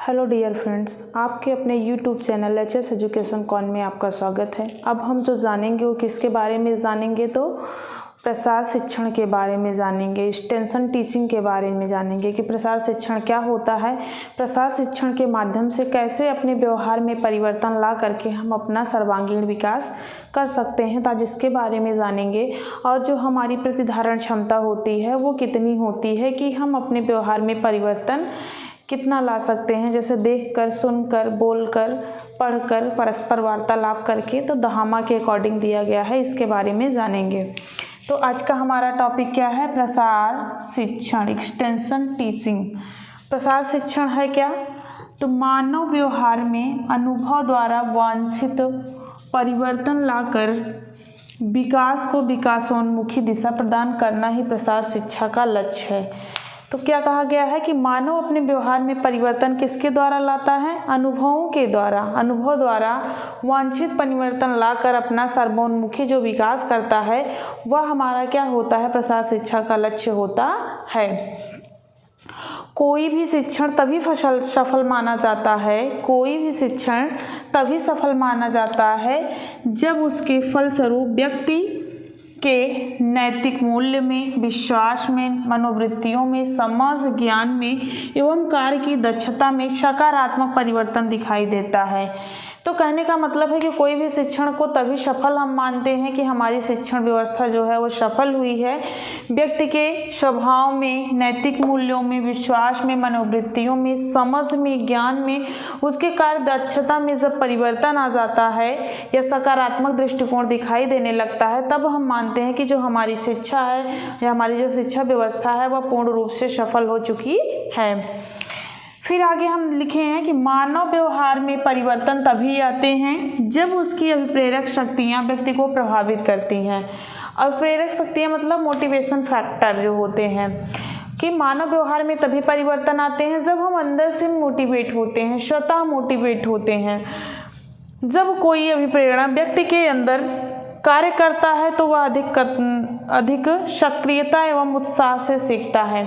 Hello dear friends, आपके अपने YouTube channel HS education corn में आपका स्वागत है। अब हम जो जानेंगे वो किसके बारे में जानेंगे, तो प्रसार शिक्षण के बारे में जानेंगे, एक्सटेंशन टीचिंग के बारे में जानेंगे कि प्रसार शिक्षण क्या होता है। प्रसार शिक्षण के माध्यम से कैसे अपने व्यवहार में परिवर्तन ला करके हम अपना सर्वांगीण विकास कर सकते हैं, ताकि जिसके बारे में जानेंगे। और जो हमारी प्रतिधारण क्षमता होती है वो कितनी होती है कि हम अपने व्यवहार में परिवर्तन कितना ला सकते हैं, जैसे देखकर, सुनकर, बोलकर, पढ़कर, परस्पर वार्तालाप करके। तो दहामा के अकॉर्डिंग दिया गया है, इसके बारे में जानेंगे। तो आज का हमारा टॉपिक क्या है? प्रसार शिक्षण, एक्सटेंशन टीचिंग। प्रसार शिक्षण है क्या? तो मानव व्यवहार में अनुभव द्वारा वांछित परिवर्तन लाकर विकास को विकासोन्मुखी दिशा प्रदान करना ही प्रसार शिक्षा का लक्ष्य है। तो क्या कहा गया है कि मानव अपने व्यवहार में परिवर्तन किसके द्वारा लाता है? अनुभवों के द्वारा। अनुभव द्वारा वांछित परिवर्तन लाकर अपना सर्वोन्मुखी जो विकास करता है वह हमारा क्या होता है? प्रसार शिक्षा का लक्ष्य होता है। कोई भी शिक्षण तभी सफल माना जाता है, कोई भी शिक्षण तभी सफल माना जाता है जब उसके फलस्वरूप व्यक्ति के नैतिक मूल्य में, विश्वास में, मनोवृत्तियों में, समझ, ज्ञान में एवं कार्य की दक्षता में सकारात्मक परिवर्तन दिखाई देता है। तो कहने का मतलब है कि कोई भी शिक्षण को तभी सफल हम मानते हैं कि हमारी शिक्षण व्यवस्था जो है वो सफल हुई है व्यक्ति के स्वभाव में, नैतिक मूल्यों में, विश्वास में, मनोवृत्तियों में, समझ में, ज्ञान में, उसके कार्य दक्षता में जब परिवर्तन आ जाता है या सकारात्मक दृष्टिकोण दिखाई देने लगता है, तब हम मानते हैं कि जो हमारी शिक्षा है या हमारी जो शिक्षा व्यवस्था है वह पूर्ण रूप से सफल हो चुकी है। फिर आगे हम लिखे हैं कि मानव व्यवहार में परिवर्तन तभी आते हैं जब उसकी अभिप्रेरक शक्तियाँ व्यक्ति को प्रभावित करती हैं। और प्रेरक शक्तियाँ मतलब मोटिवेशन फैक्टर जो होते हैं, कि मानव व्यवहार में तभी परिवर्तन आते हैं जब हम अंदर से मोटिवेट होते हैं, स्वतः मोटिवेट होते हैं। जब कोई अभिप्रेरणा व्यक्ति के अंदर कार्य करता है तो वह अधिक सक्रियता एवं उत्साह से सीखता है।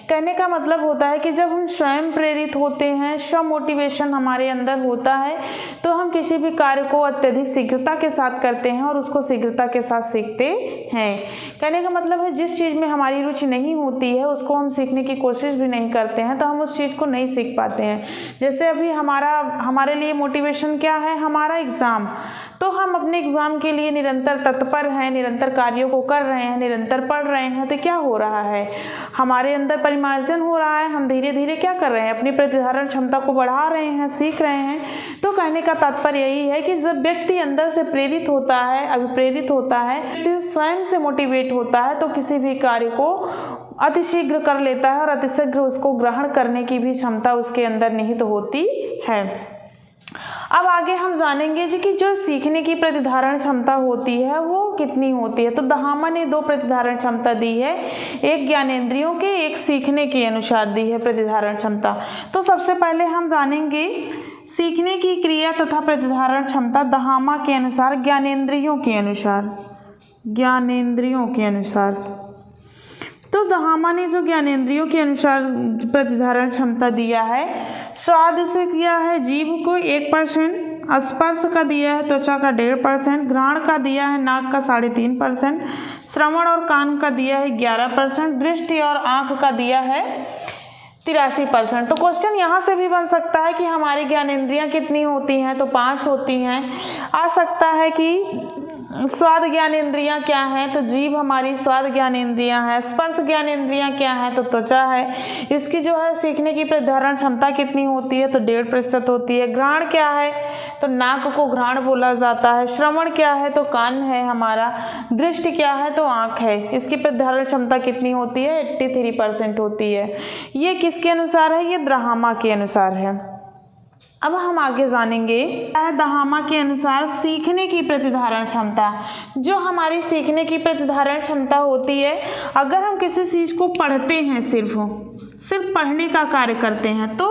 कहने का मतलब होता है कि जब हम स्वयं प्रेरित होते हैं, स्व मोटिवेशन हमारे अंदर होता है, तो हम किसी भी कार्य को अत्यधिक शीघ्रता के साथ करते हैं और उसको शीघ्रता के साथ सीखते हैं। कहने का मतलब है जिस चीज़ में हमारी रुचि नहीं होती है उसको हम सीखने की कोशिश भी नहीं करते हैं तो हम उस चीज़ को नहीं सीख पाते हैं। जैसे अभी हमारे लिए मोटिवेशन क्या है? हमारा एग्ज़ाम। तो हम अपने एग्ज़ाम के लिए निरंतर तत्पर हैं, निरंतर कार्यों को कर रहे हैं, निरंतर पढ़ रहे हैं, तो क्या हो रहा है? हमारे अंदर परिमार्जन हो रहा है। हम धीरे धीरे क्या कर रहे हैं? अपनी प्रतिधारण क्षमता को बढ़ा रहे हैं, सीख रहे हैं। तो कहने का तात्पर्य यही है कि जब व्यक्ति अंदर से प्रेरित होता है, अभिप्रेरित होता है, व्यक्ति स्वयं से मोटिवेट होता है तो किसी भी कार्य को अतिशीघ्र कर लेता है और अतिशीघ्र उसको ग्रहण करने की भी क्षमता उसके अंदर निहित होती है। अब आगे हम जानेंगे जी कि जो सीखने की प्रतिधारण क्षमता होती है वो कितनी होती है। तो दहामा ने 2 प्रतिधारण क्षमता दी है, एक ज्ञानेंद्रियों के, एक सीखने के अनुसार दी है प्रतिधारण क्षमता। तो सबसे पहले हम जानेंगे सीखने की क्रिया तथा प्रतिधारण क्षमता दहामा के अनुसार, ज्ञानेंद्रियों के अनुसार। ज्ञानेंद्रियों के अनुसार तो दहामा ने जो ज्ञानेंद्रियों के अनुसार प्रतिधारण क्षमता दिया है, स्वाद से किया है जीभ को 1%, स्पर्श का दिया है त्वचा का 1.5%, घ्राण का दिया है नाक का 3.5%, श्रवण और कान का दिया है 11%, दृष्टि और आँख का दिया है 83%। तो क्वेश्चन यहाँ से भी बन सकता है कि हमारी ज्ञानेंद्रियाँ कितनी होती हैं? तो 5 होती हैं। आ सकता है कि स्वाद ज्ञानेंद्रियाँ क्या हैं? तो जीभ हमारी स्वाद ज्ञानेंद्रियाँ हैं। स्पर्श ज्ञानेंद्रियाँ क्या हैं? तो त्वचा है। इसकी जो है सीखने की प्रतिधारण क्षमता कितनी होती है? तो 1.5% होती है। घ्राण क्या है? तो नाक को घ्राण बोला जाता है। श्रवण क्या है? तो कान है हमारा। दृष्टि क्या है? तो आँख है। इसकी प्रतिधारण क्षमता कितनी होती है? 83% होती है। ये किसके अनुसार है? ये दहामा के अनुसार है। अब हम आगे जानेंगे दहामा के अनुसार सीखने की प्रतिधारण क्षमता। जो हमारी सीखने की प्रतिधारण क्षमता होती है, अगर हम किसी चीज़ को पढ़ते हैं, सिर्फ पढ़ने का कार्य करते हैं, तो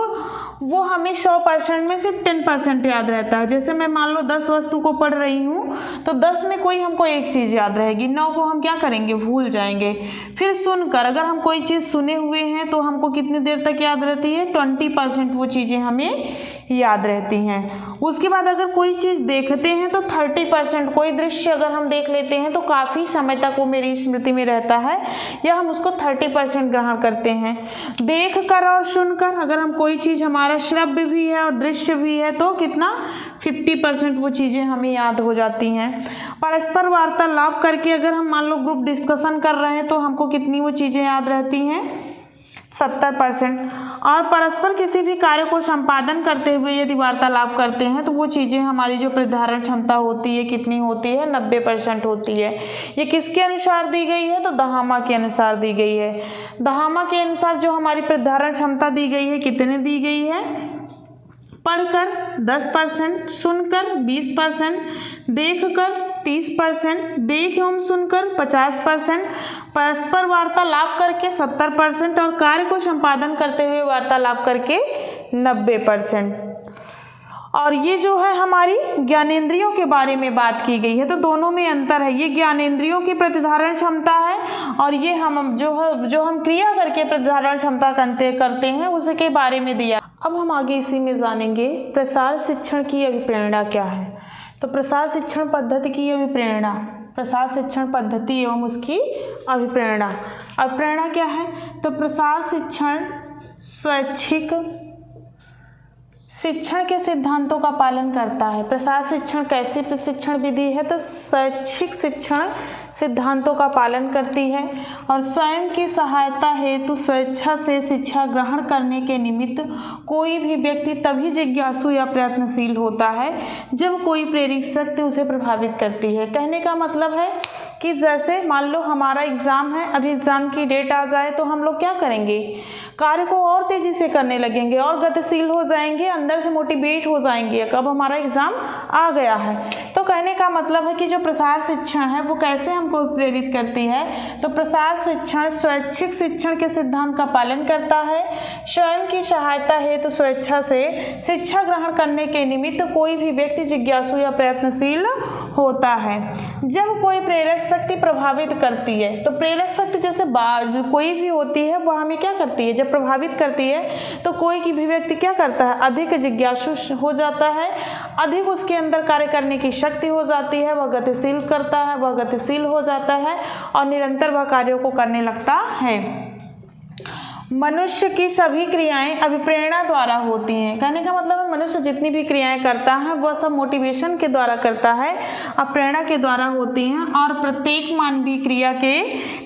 वो हमें 100% में सिर्फ 10% याद रहता है। जैसे मैं मान लो 10 वस्तु को पढ़ रही हूँ तो 10 में कोई हमको एक चीज़ याद रहेगी, 9 को हम क्या करेंगे, भूल जाएंगे। फिर सुनकर, अगर हम कोई चीज़ सुने हुए हैं तो हमको कितनी देर तक याद रहती है, 20% वो चीज़ें हमें याद रहती हैं। उसके बाद अगर कोई चीज़ देखते हैं तो 30%, कोई दृश्य अगर हम देख लेते हैं तो काफ़ी समय तक वो मेरी स्मृति में रहता है, या हम उसको 30% ग्रहण करते हैं। देख कर और सुनकर, अगर हम कोई चीज़, हमारा श्रव्य भी है और दृश्य भी है, तो कितना, 50% वो चीज़ें हमें याद हो जाती हैं। परस्पर वार्तालाप करके अगर हम मान लो ग्रुप डिस्कशन कर रहे हैं तो हमको कितनी वो चीज़ें याद रहती हैं, 70%। और परस्पर किसी भी कार्य को संपादन करते हुए यदि वार्तालाप करते हैं तो वो चीज़ें, हमारी जो प्रतिधारण क्षमता होती है कितनी होती है, 90% होती है। ये किसके अनुसार दी गई है, तो दहामा के अनुसार दी गई है। दहामा के अनुसार जो हमारी प्रतिधारण क्षमता दी गई है, कितने दी गई है, पढ़कर 10%, सुनकर 20%, देखकर 30%, देख एवं सुनकर 50%, परस्पर वार्तालाप करके 70% और कार्य को संपादन करते हुए वार्तालाप करके 90%। और ये जो है हमारी ज्ञानेंद्रियों के बारे में बात की गई है, तो दोनों में अंतर है। ये ज्ञानेंद्रियों की प्रतिधारण क्षमता है और ये हम जो हम क्रिया करके प्रतिधारण क्षमता करते हैं उसके बारे में दिया। अब हम आगे इसी में जानेंगे प्रसार शिक्षण की अभिप्रेरणा क्या है। तो प्रसार शिक्षण पद्धति की अभिप्रेरणा, प्रसार शिक्षण पद्धति एवं उसकी अभिप्रेरणा। अभिप्रेरणा क्या है, तो प्रसार शिक्षण स्वैच्छिक शिक्षण के सिद्धांतों का पालन करता है। प्रसार शिक्षण कैसी प्रशिक्षण विधि है, तो स्वैच्छिक शिक्षण सिद्धांतों का पालन करती है और स्वयं की सहायता हेतु स्वेच्छा से शिक्षा ग्रहण करने के निमित्त कोई भी व्यक्ति तभी जिज्ञासु या प्रयत्नशील होता है जब कोई प्रेरक शक्ति उसे प्रभावित करती है। कहने का मतलब है कि जैसे मान लो हमारा एग्ज़ाम है, अभी एग्ज़ाम की डेट आ जाए तो हम लोग क्या करेंगे, कार्य को और तेज़ी से करने लगेंगे और गतिशील हो जाएंगे, अंदर से मोटिवेट हो जाएंगे, कब हमारा एग्ज़ाम आ गया है। तो कहने का मतलब है कि जो प्रसार शिक्षण है वो कैसे हमको प्रेरित करती है, तो प्रसार शिक्षण स्वैच्छिक शिक्षण के सिद्धांत का पालन करता है। स्वयं की सहायता हेतु स्वेच्छा से शिक्षा ग्रहण करने के निमित्त कोई भी व्यक्ति जिज्ञासु या प्रयत्नशील होता है। जब कोई प्रेरक शक्ति प्रभावित करती है, तो प्रेरक शक्ति जैसे कोई भी होती है वह हमें क्या करती है, जब प्रभावित करती है तो कोई की भी व्यक्ति क्या करता है, अधिक जिज्ञासु हो जाता है, अधिक उसके अंदर कार्य करने की शक्ति हो जाती है, वह गतिशील करता है, वह गतिशील हो जाता है और निरंतर वह कार्यों को करने लगता है। मनुष्य की सभी क्रियाएं अभिप्रेरणा द्वारा होती हैं। कहने का मतलब है मनुष्य जितनी भी क्रियाएं करता है वह सब मोटिवेशन के द्वारा करता है, प्रेरणा के द्वारा होती हैं और प्रत्येक मानवीय क्रिया के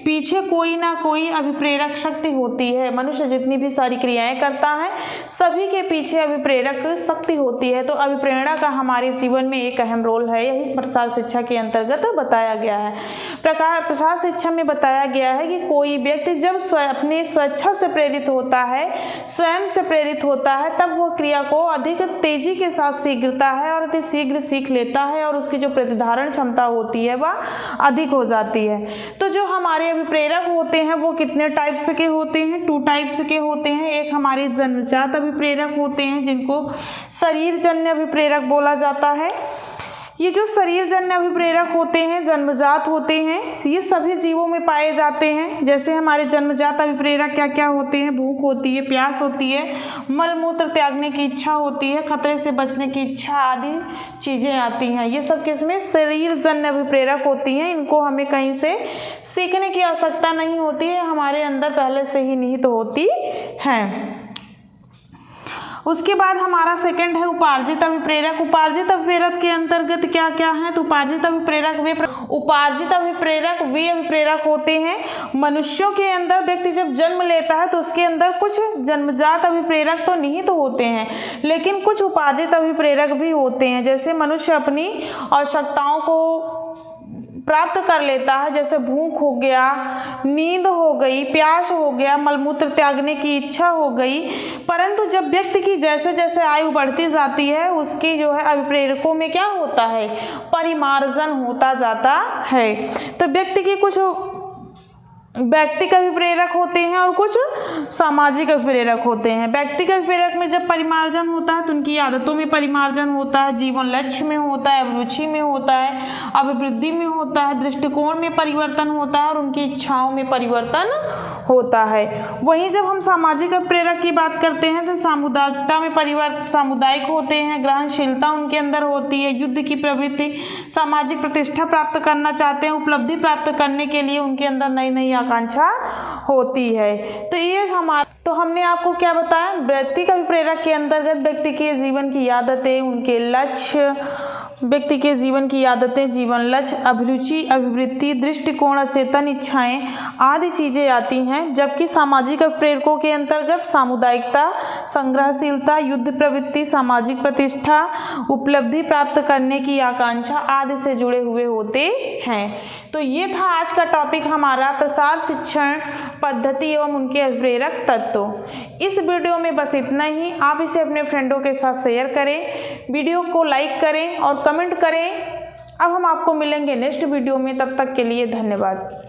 पीछे कोई ना कोई अभिप्रेरक शक्ति होती है। मनुष्य जितनी भी सारी क्रियाएं करता है सभी के पीछे अभिप्रेरक शक्ति होती है। तो अभिप्रेरणा का हमारे जीवन में एक अहम रोल है, यही प्रसार शिक्षा के अंतर्गत बताया गया है। प्रसार शिक्षा में बताया गया है कि कोई व्यक्ति जब अपनी स्वेच्छा से प्रेरित होता है, स्वयं से प्रेरित होता है, तब वो क्रिया को अधिक तेजी के साथ सीखता है और अति शीघ्र सीख लेता है और उसकी जो प्रतिधारण क्षमता होती है वह अधिक हो जाती है। तो जो हमारे अभिप्रेरक होते हैं वो कितने टाइप्स के होते हैं, 2 टाइप्स के होते हैं। एक हमारे जन्मजात अभिप्रेरक होते हैं जिनको शरीरजन्य अभिप्रेरक बोला जाता है। ये जो शरीरजन्य अभिप्रेरक होते हैं, जन्मजात होते हैं, ये सभी जीवों में पाए जाते हैं। जैसे हमारे जन्मजात अभिप्रेरक क्या क्या होते हैं, भूख होती है, प्यास होती है, मल मूत्र त्यागने की इच्छा होती है, खतरे से बचने की इच्छा आदि चीज़ें आती हैं। ये सब किसमें, शरीरजन्य अभिप्रेरक होती हैं। इनको हमें कहीं से सीखने की आवश्यकता नहीं होती है, हमारे अंदर पहले से ही निहित होती हैं। उसके बाद हमारा सेकंड है उपार्जित अभिप्रेरक। उपार्जित अभिप्रेरक के अंतर्गत क्या क्या है, तो उपार्जित अभिप्रेरक वे अभिप्रेरक होते हैं। मनुष्यों के अंदर व्यक्ति जब जन्म लेता है तो उसके अंदर कुछ जन्मजात अभिप्रेरक तो निहित होते हैं, लेकिन कुछ उपार्जित अभिप्रेरक भी होते हैं। जैसे मनुष्य अपनी आवश्यकताओं को प्राप्त कर लेता है, जैसे भूख हो गया, नींद हो गई, प्यास हो गया, मलमूत्र त्यागने की इच्छा हो गई। परंतु जब व्यक्ति की जैसे जैसे आयु बढ़ती जाती है उसकी जो है अभिप्रेरकों में क्या होता है, परिमार्जन होता जाता है। तो व्यक्ति की कुछ व्यक्तिगत अभिप्रेरक होते हैं और कुछ सामाजिक अभिप्रेरक होते हैं। व्यक्तिगत अभिप्रेरक में जब परिमार्जन होता है तो उनकी आदतों में परिमार्जन होता है, जीवन लक्ष्य में होता है, अभिरुचि में होता है, अभिवृद्धि में होता है, दृष्टिकोण में परिवर्तन होता है और उनकी इच्छाओं में परिवर्तन होता है। वहीं जब हम सामाजिक अभिप्रेरक की बात करते हैं तो सामुदायिकता में परिवर्तन, सामुदायिक होते हैं, ग्रहणशीलता उनके अंदर होती है, युद्ध की प्रवृत्ति, सामाजिक प्रतिष्ठा प्राप्त करना चाहते हैं, उपलब्धि प्राप्त करने के लिए उनके अंदर नई नई आकांक्षा होती है। तो हमने आपको क्या बताया, व्यक्तिगत अभिप्रेरक के अंतर्गत व्यक्ति के जीवन की आदतें, उनके लक्ष्य, व्यक्ति के जीवन की आदतें, जीवन लक्ष्य, अभिरुचि, अभिवृत्ति, दृष्टिकोण, अचेतन इच्छाएं आदि चीजें आती हैं। जबकि सामाजिक अभिप्रेरकों के अंतर्गत सामुदायिकता, संग्रहशीलता, युद्ध प्रवृत्ति, सामाजिक प्रतिष्ठा, उपलब्धि प्राप्त करने की आकांक्षा आदि से जुड़े हुए होते हैं। तो ये था आज का टॉपिक हमारा, प्रसार शिक्षण पद्धति एवं उनके अभिप्रेरक तत्व। इस वीडियो में बस इतना ही। आप इसे अपने फ्रेंडों के साथ शेयर करें, वीडियो को लाइक करें और कमेंट करें। अब हम आपको मिलेंगे नेक्स्ट वीडियो में, तब तक के लिए धन्यवाद।